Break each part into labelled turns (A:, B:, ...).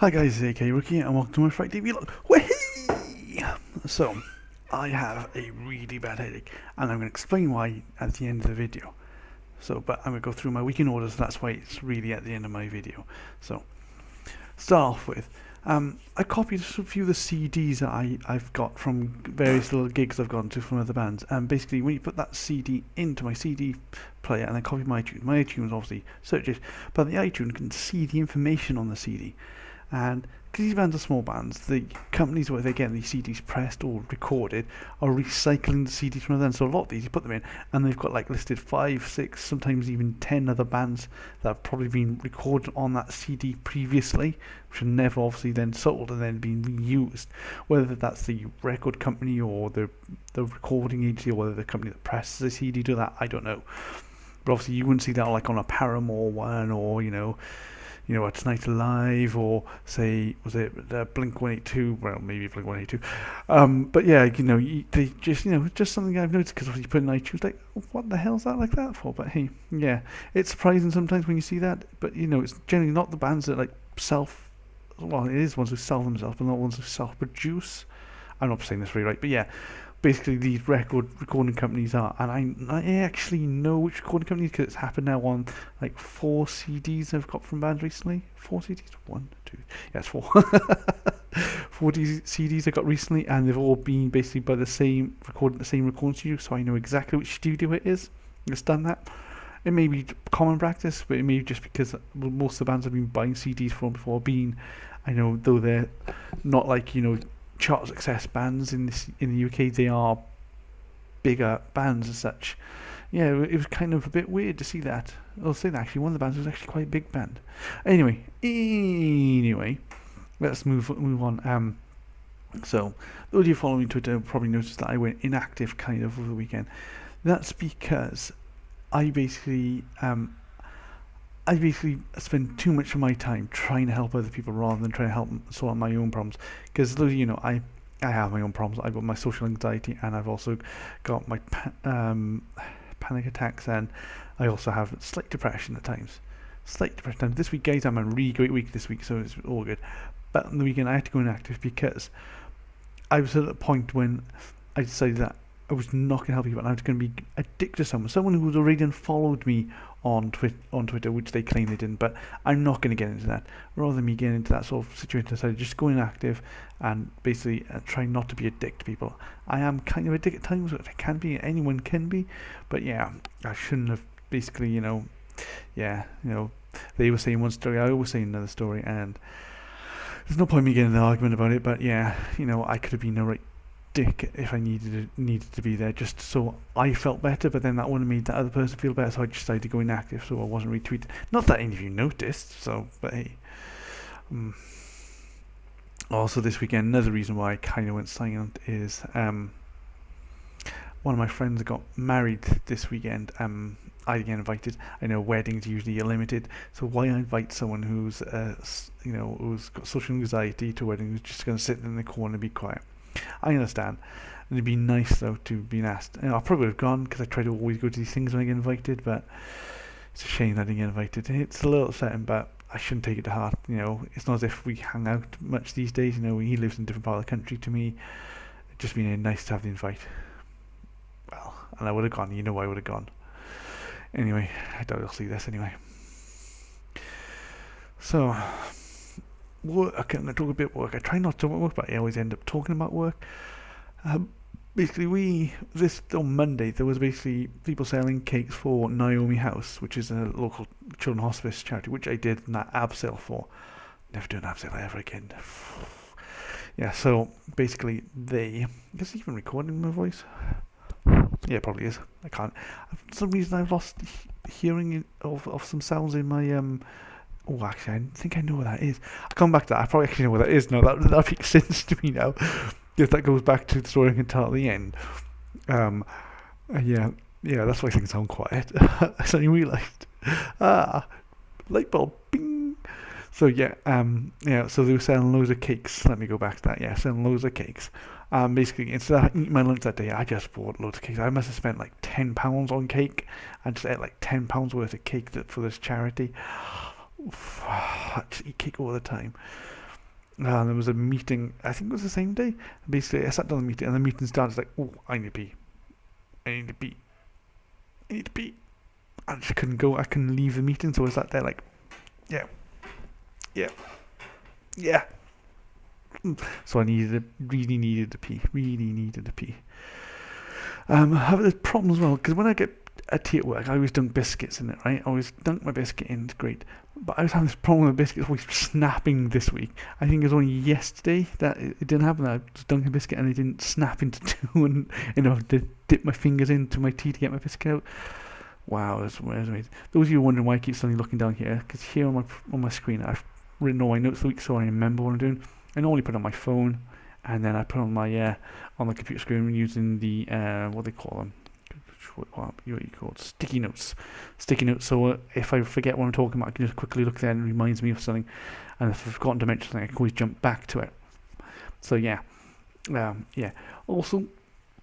A: Hi guys, it's AK Rookie and welcome to my Friday vlog. Whee! So, I have a really bad headache and I'm going to explain why at the end of the video. But I'm going to go through my weekend orders, that's why it's really at the end of my video. So, start off with, I copied a few of the CDs that I've got from various little gigs I've gone to from other bands. And basically, when you put that CD into my CD player and then copy my iTunes obviously search it, but the iTunes can see the information on the CD. And because these bands are small bands, the companies where they get these CDs pressed or recorded are recycling the CDs from them. So a lot of these, you put them in, and they've got like listed 5, 6, sometimes even 10 other bands that have probably been recorded on that CD previously, which are never obviously then sold and then being reused. Whether that's the record company or the recording agency or whether the company that presses the CD do that, I don't know. But obviously you wouldn't see that like on a Paramore one or, you know, a Tonight Alive, or say, was it Blink 182? Well, maybe Blink 182. But yeah, they just, just something I've noticed because you put in iTunes, like, what the hell's that like that for? But hey, yeah, it's surprising sometimes when you see that. But it's generally not the bands that like well, it is ones who sell themselves, but not ones who self-produce. I'm not saying this really right, but yeah. Basically, these recording companies are, and I actually know which recording companies because it's happened now on like 4 CDs I've got from bands recently. 4 CDs? 1, 2, yeah, it's 4. 4 CDs I got recently, and they've all been basically by the same recording studio, so I know exactly which studio it is that's done that. It may be common practice, but it may be just because most of the bands I've been buying CDs from before I know, though they're not like, chart success bands in the UK, they are bigger bands as such. Yeah, it was kind of a bit weird to see that. I'll say that actually one of the bands was actually quite a big band. Anyway, let's move on. So those of you following me on Twitter probably noticed that I went inactive kind of over the weekend. That's because I basically spend too much of my time trying to help other people rather than trying to help sort out my own problems. Because I have my own problems. I've got my social anxiety, and I've also got my panic attacks, and I also have slight depression at times. This week, guys, I'm a really great week this week, so it's all good. But on the weekend, I had to go inactive because I was at a point when I decided that I was not going to help people, and I was going to be addicted to someone who had already unfollowed me on Twitter, which they claim they didn't. But I'm not going to get into that. Rather than me getting into that sort of situation, I decided just go inactive and basically try not to be a dick to people. I am kind of a dick at times, which I can be. Anyone can be, but yeah, I shouldn't have. Basically, they were saying one story, I was saying another story, and there's no point me getting an argument about it. But yeah, I could have been a right dick if I needed to be there just so I felt better, but then that wouldn't have made that other person feel better, so I decided to go inactive so I wasn't retweeted. Not that any of you noticed, but hey. Also this weekend, another reason why I kind of went silent is one of my friends got married this weekend. I get invited. I know weddings usually are limited, so why invite someone who's who's got social anxiety to a wedding, who's just going to sit in the corner and be quiet? I understand. And it'd be nice though to be asked. I probably would have gone because I try to always go to these things when I get invited, but it's a shame that I didn't get invited. It's a little upsetting, but I shouldn't take it to heart. It's not as if we hang out much these days. He lives in a different part of the country to me. It'd just been nice to have the invite. Well, and I would have gone. I would have gone. Anyway, I doubt you'll see this anyway. So, work. Okay, I'm going to talk a bit about work. I try not to talk about work, but I always end up talking about work. Basically, on Monday, there was basically people selling cakes for Naomi House, which is a local children's hospice charity, which I did an ab sale for. Never do an ab sale ever again. Yeah, so basically I guess even recording my voice. Yeah, it probably is. I can't. For some reason, I've lost hearing of some sounds in my Oh, actually, I think I know what that is. I'll come back to that. I probably actually know what that is now. That makes sense to me now. If that goes back to the story I can tell at the end. Yeah, that's why things sound quiet. I suddenly realised. Light bulb, bing. So so they were selling loads of cakes. Let me go back to that. Yeah, selling loads of cakes. Basically, instead of eating my lunch that day, I just bought loads of cakes. I must have spent like £10 on cake. I just ate like £10 worth of cake for this charity. I just eat cake all the time. And there was a meeting, I think it was the same day. Basically, I sat down in the meeting, and the meeting started like, oh, I need to pee. I need to pee. I need to pee. I just couldn't go. I couldn't leave the meeting, so I sat there like, yeah, yeah, yeah. So I really needed to pee. Really needed to pee. I have this problem as well, because when I get a tea at work, I always dunk biscuits in it, right? I always dunk my biscuit in, it's great. But I was having this problem with biscuits always snapping this week. I think it was only yesterday that it didn't happen. I was dunking a biscuit and it didn't snap into two, and dip my fingers into my tea to get my biscuit out. Wow, that's amazing. Those of you wondering why I keep suddenly looking down here, because here on my screen I've written all my notes for the week, so I remember what I'm doing. I normally put it on my phone, and then I put it on my on the computer screen using the what they call them. What you call sticky notes. So if I forget what I'm talking about, I can just quickly look there and it reminds me of something. And if I've forgotten to mention something, I can always jump back to it. So yeah. Also,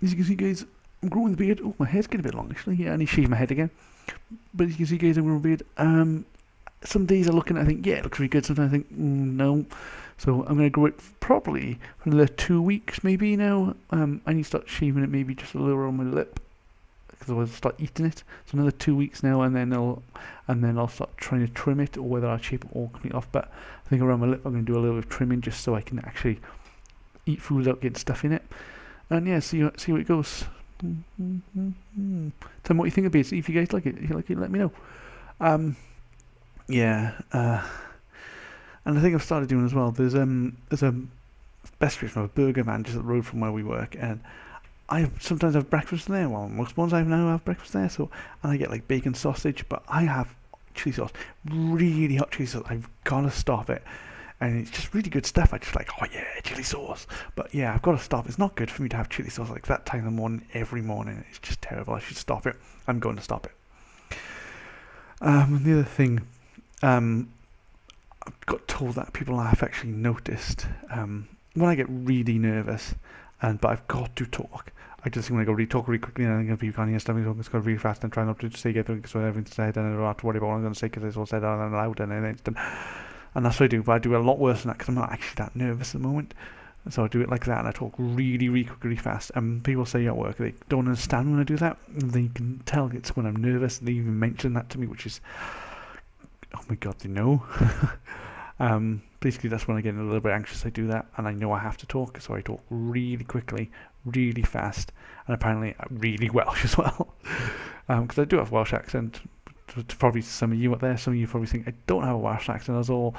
A: as you can see, guys, I'm growing the beard. Oh, my hair's getting a bit long actually. Yeah, I need to shave my head again. But as you can see, guys, I'm growing the beard. Some days I look and I think, yeah, it looks really good. Sometimes I think, no. So I'm going to grow it probably for another 2 weeks maybe now. I need to start shaving it maybe just a little on my lip, because I'll start eating it. So another 2 weeks now, and then I'll start trying to trim it, or whether I'll shape it all completely off. But I think around my lip I'm going to do a little bit of trimming just so I can actually eat food without getting stuff in it. And yeah, see what it goes. Tell me what you think of it. See if you guys like it. If you like it, let me know. And I think I've started doing as well. There's a best street from a burger man just up the road from where we work, and I sometimes have breakfast there. Well, most ones I now have breakfast there. So, and I get like bacon sausage, but I have chili sauce, really hot chili sauce. I've got to stop it, and it's just really good stuff. I just like, oh yeah, chili sauce. But yeah, I've got to stop. It's not good for me to have chili sauce like that time in the morning every morning. It's just terrible. I should stop it. I'm going to stop it. The other thing, I've got told that people have actually noticed when I get really nervous, but I've got to talk. I just think when I go talk really quickly, and I'm going to be funny and stuff, I'm just going really fast and try not to say everything, so everything's said, and I don't have to worry about what I'm going to say because it's all said out and loud and in an instant. And that's what I do, but I do a lot worse than that because I'm not actually that nervous at the moment. So I do it like that, and I talk really quick, really fast. And people say at work they don't understand when I do that. They can tell it's when I'm nervous. They even mention that to me, which is, oh my god, they know. Basically, that's when I get a little bit anxious. I do that, and I know I have to talk, so I talk really quickly, really fast, and apparently really Welsh as well. Because I do have a Welsh accent. Probably some of you out there, some of you probably think I don't have a Welsh accent at all,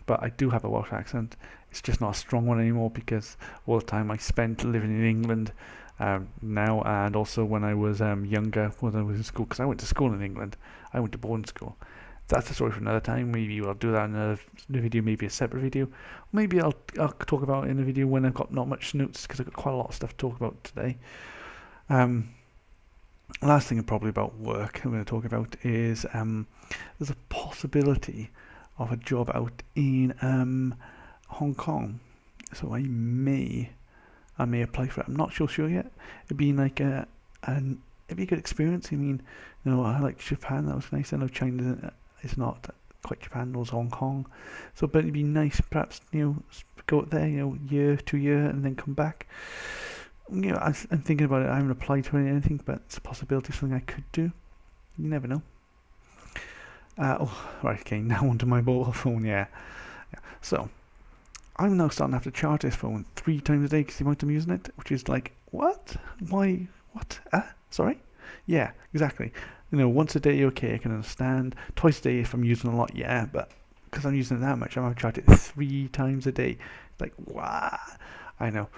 A: but I do have a Welsh accent. It's just not a strong one anymore because all the time I spent living in England now, and also when I was younger, when I was in school, because I went to school in England. I went to boarding school. That's a story for another time. Maybe I'll do that in another video, maybe a separate video. Maybe I'll talk about it in a video when I've got not much notes, because I've got quite a lot of stuff to talk about today. Last thing probably about work I'm going to talk about is there's a possibility of a job out in Hong Kong. So I may apply for it. I'm not sure yet. It'd be like it'd be a good experience. I mean, I like Japan. That was nice. I know China. It's not quite Japan, nor Hong Kong. So, but it'd be nice, perhaps, go out there, year, 2 years, and then come back. I'm thinking about it. I haven't applied to anything, but it's a possibility, something I could do. You never know. Right, okay, now onto my mobile phone, yeah. So, I'm now starting to have to charge this phone 3 times a day because the amount I'm using it, which is like, what? Why? What? Sorry? Yeah, exactly. Once a day, okay, I can understand. Twice a day if I'm using a lot, yeah, but because I'm using it that much, I'm going to charge it 3 times a day. Like, what? I know.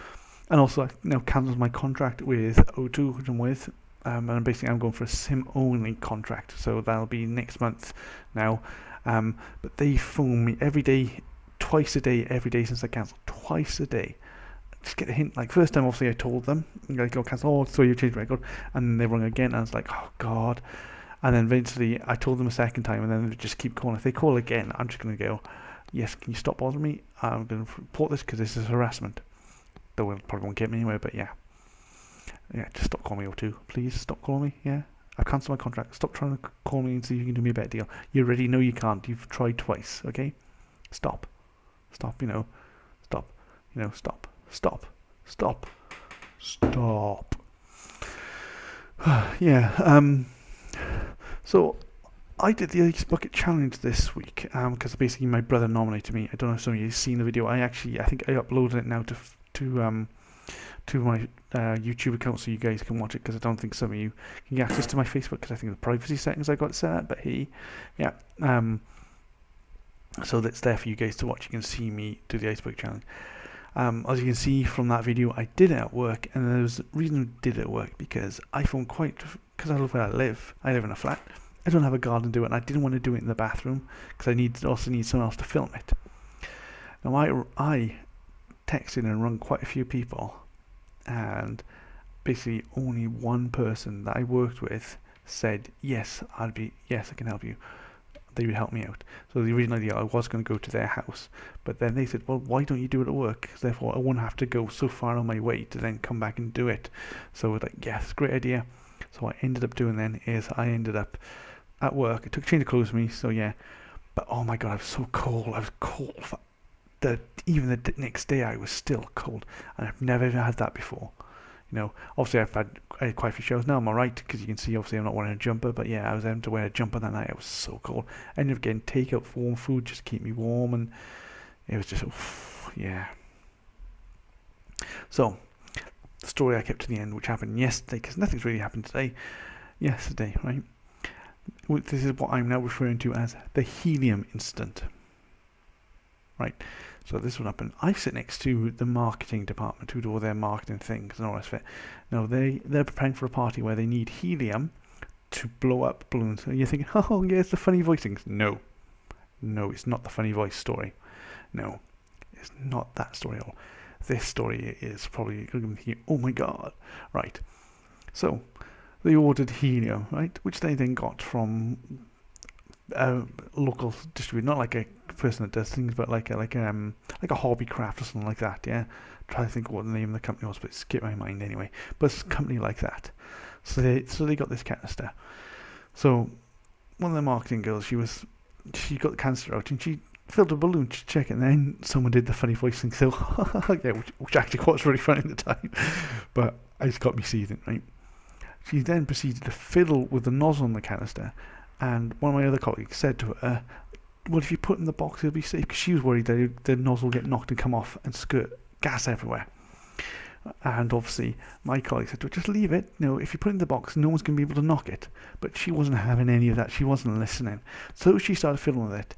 A: And also, I now cancelled my contract with O2, which I'm with. And basically, I'm going for a SIM-only contract. So that'll be next month now. But they phone me every day, twice a day, every day since I cancelled. Twice a day. Just get a hint. Like, first time, obviously, I told them, go cancel. Oh, so you changed my record. And then they rung again, and I was like, oh, God. And then eventually, I told them a second time, and then they just keep calling. If they call again, I'm just going to go, yes, can you stop bothering me? I'm going to report this because this is harassment. Though it probably won't get me anywhere, but yeah. Yeah, just stop calling me O2. Please stop calling me, yeah. I've cancelled my contract. Stop trying to call me and see if you can do me a better deal. You already know you can't. You've tried twice, okay? Stop. You know, stop, stop, stop, stop. Yeah. So I did the Ice Bucket Challenge this week because basically my brother nominated me. I don't know if some of you've seen the video. I think I uploaded it now to my YouTube account so you guys can watch it, because I don't think some of you can get access to my Facebook because I think the privacy settings I got set up. But yeah. So that's there for you guys to watch. You can see me do the Ice Bucket Challenge. As you can see from that video, I did it at work, and there's a reason I did it at work because I found because I live where I live in a flat. I don't have a garden to do it, and I didn't want to do it in the bathroom because I also need someone else to film it. Now I texted and rung quite a few people, and basically only one person that I worked with said yes, I can help you. They would help me out. So the original idea, I was going to go to their house, but then they said, well, why don't you do it at work? Because therefore I won't have to go so far on my way to then come back and do it. So I was like, yes, great idea. So what I ended up doing then is I ended up at work. I took a change of clothes with me, so yeah. But oh my god, I was so cold. I was cold. Even the next day I was still cold, and I've never ever had that before. You know, obviously I had quite a few showers. Now I'm alright, because you can see obviously I'm not wearing a jumper, but yeah, I was having to wear a jumper that night. I was so cold. I ended up getting takeout for warm food just to keep me warm, and it was just, yeah. So, the story I kept to the end, which happened yesterday, because nothing's really happened today. Yesterday, right? This is what I'm now referring to as the Helium incident. Right, so this one happened. I sit next to the marketing department who do all their marketing things and all that stuff. Now they're preparing for a party where they need helium to blow up balloons. And you're thinking, oh yeah, it's the funny voice things. No, it's not the funny voice story. No, it's not that story at all. This story is probably going to be thinking, oh my god. Right, so they ordered helium, right, which they then got from a local distributor, not like a person that does things, but like a hobby craft or something like that. Yeah, try to think what the name of the company was, but it skipped my mind anyway. But it's a company like that. So they got this canister. So one of the marketing girls, she got the canister out and she filled a balloon to check it, and then someone did the funny voice thing. So yeah, which actually was really funny at the time, but it just got me seething. Right. She then proceeded to fiddle with the nozzle on the canister. And one of my other colleagues said to her, well, if you put it in the box, it'll be safe, because she was worried that the nozzle will get knocked and come off and skirt gas everywhere. And obviously, my colleague said to her, just leave it. You know, if you put it in the box, no one's going to be able to knock it. But she wasn't having any of that. She wasn't listening. So she started fiddling with it,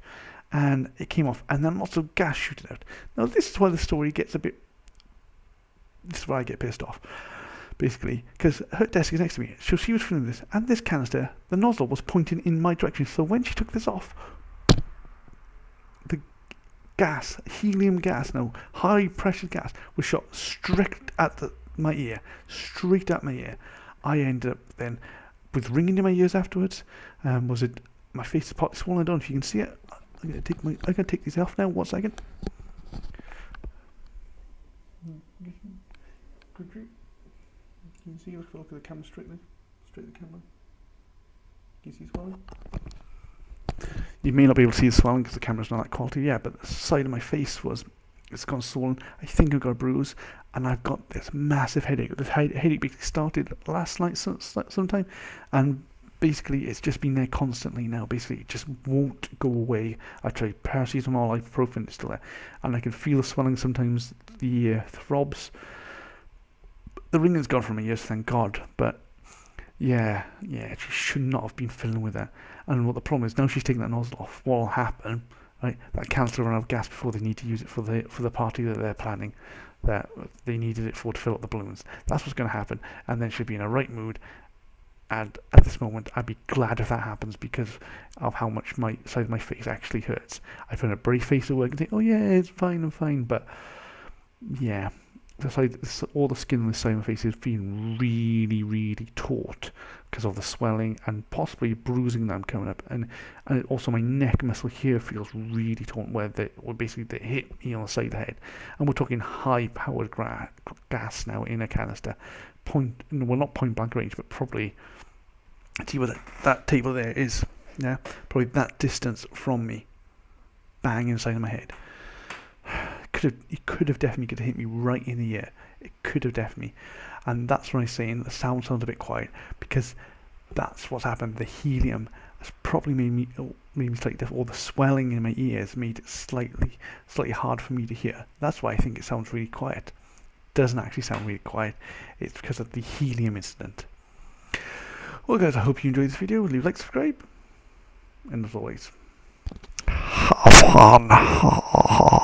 A: and it came off, and then lots of gas shooted out. Now, this is why the story gets this is why I get pissed off. Basically, because her desk is next to me, so she was filming this, and this canister, the nozzle was pointing in my direction. So when she took this off, the gas, helium gas, no, high pressure gas, was shot straight at my ear, straight at my ear. I ended up then with ringing in my ears afterwards. My face is partly swollen? I don't know if you can see it. I'm gonna take these off now. 1 second. Can you see? Let's look at the camera straight at the camera. Can you see swelling? You may not be able to see the swelling because the camera's not that quality. Yeah, but the side of my face it's gone swollen. I think I've got a bruise, and I've got this massive headache. This headache basically started last night sometime, and basically it's just been there constantly now. Basically, it just won't go away. I've tried paracetamol, ibuprofen, it's still there, and I can feel the swelling sometimes. The ear throbs. The ringing's gone from my ears, thank God, but yeah, she should not have been fiddling with that. And what the problem is, now she's taking that nozzle off, what will happen, right, that canister will run out of gas before they need to use it for the party that they're planning, that they needed it for to fill up the balloons. That's what's going to happen, and then she'll be in a right mood, and at this moment, I'd be glad if that happens because of how much my side of my face actually hurts. I put a brave face at work and say, oh yeah, it's fine, I'm fine, but yeah, all the skin on the side of my face is feeling really, really taut because of the swelling and possibly bruising that I'm coming up, and also my neck muscle here feels really taut where basically they hit me on the side of the head, and we're talking high powered gas now in a canister, not point blank range, but probably, see where that table there is, yeah, probably that distance from me, bang inside of my head. Could could have definitely hit me right in the ear. It could have definitely, and that's when I'm saying the sound sounds a bit quiet, because that's what's happened. The helium has probably made me slightly deaf, or the swelling in my ears made it slightly hard for me to hear. That's why I think it sounds really quiet. It doesn't actually sound really quiet. It's because of the helium incident. Well guys, I hope you enjoyed this video. Leave a like, subscribe, and as always, have fun.